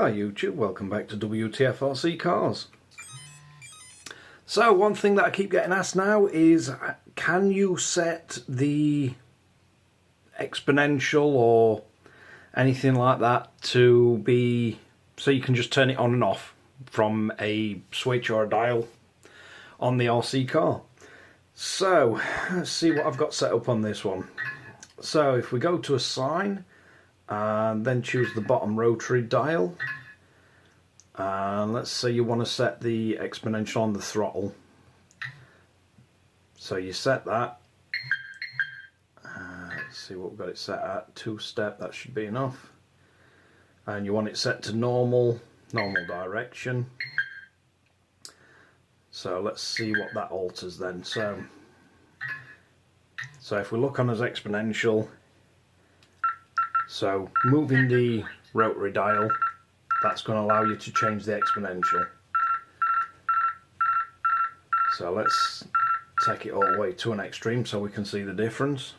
Hi YouTube, welcome back to Wtf Rc Cars. So one thing that I keep getting asked now is, can you set the exponential or anything like that to be so you can just turn it on and off from a switch or a dial on the RC car? So let's see what I've got set up on this one. So if we go to assign and then choose the bottom rotary dial, and let's say you want to set the exponential on the throttle, so you set that. Let's see what we've got it set at, 2-step, that should be enough, and you want it set to normal direction. So let's see what that alters then. So if we look on as exponential, so moving the rotary dial, that's going to allow you to change the exponential. So let's take it all the way to an extreme so we can see the difference.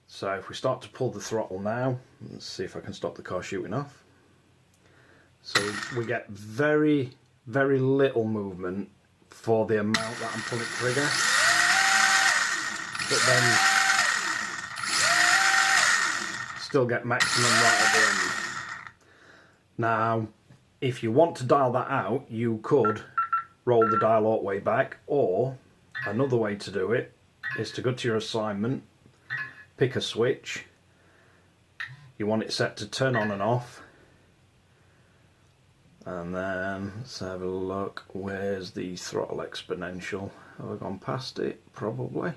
So if we start to pull the throttle now, let's see if I can stop the car shooting off. So we get very, very little movement for the amount that I'm pulling trigger, but then still get maximum right at the end. Now if you want to dial that out, you could roll the dial all the way back, or another way to do it is to go to your assignment, pick a switch, you want it set to turn on and off, and then let's have a look, where's the throttle exponential? Have I gone past it? Probably.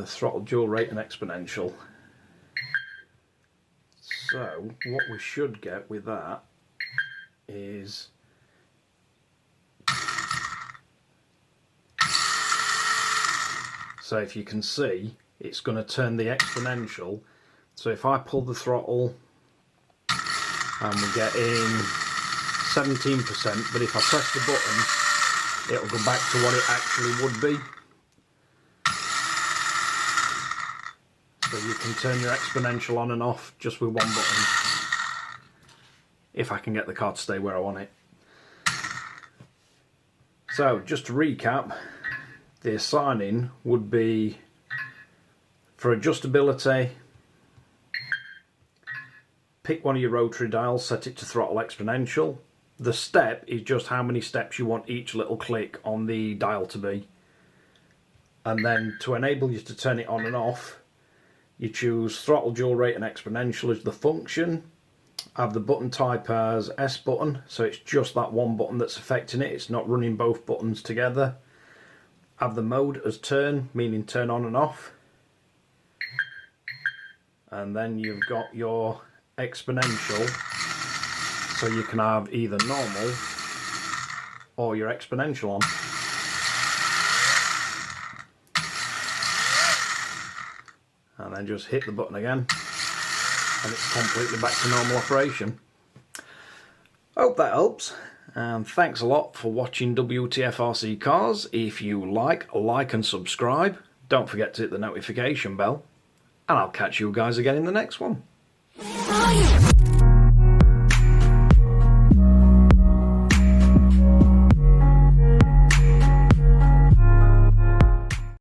Throttle, dual rate and exponential. So what we should get with that is so if you can see, it's going to turn the exponential. So if I pull the throttle and we get in 17%, but if I press the button it'll go back to what it actually would be. So you can turn your exponential on and off just with one button, if I can get the car to stay where I want it. So just to recap, the assigning would be for adjustability, pick one of your rotary dials, set it to throttle exponential. The step is just how many steps you want each little click on the dial to be. And then to enable you to turn it on and off, you choose throttle, dual rate and exponential as the function. Have the button type as S button, so it's just that one button that's affecting it, it's not running both buttons together. Have the mode as turn, meaning turn on and off. And then you've got your exponential, so you can have either normal or your exponential on. And then just hit the button again and it's completely back to normal operation. Hope that helps, and thanks a lot for watching Wtf Rc Cars. If you like and subscribe. Don't forget to hit the notification bell, and I'll catch you guys again in the next one.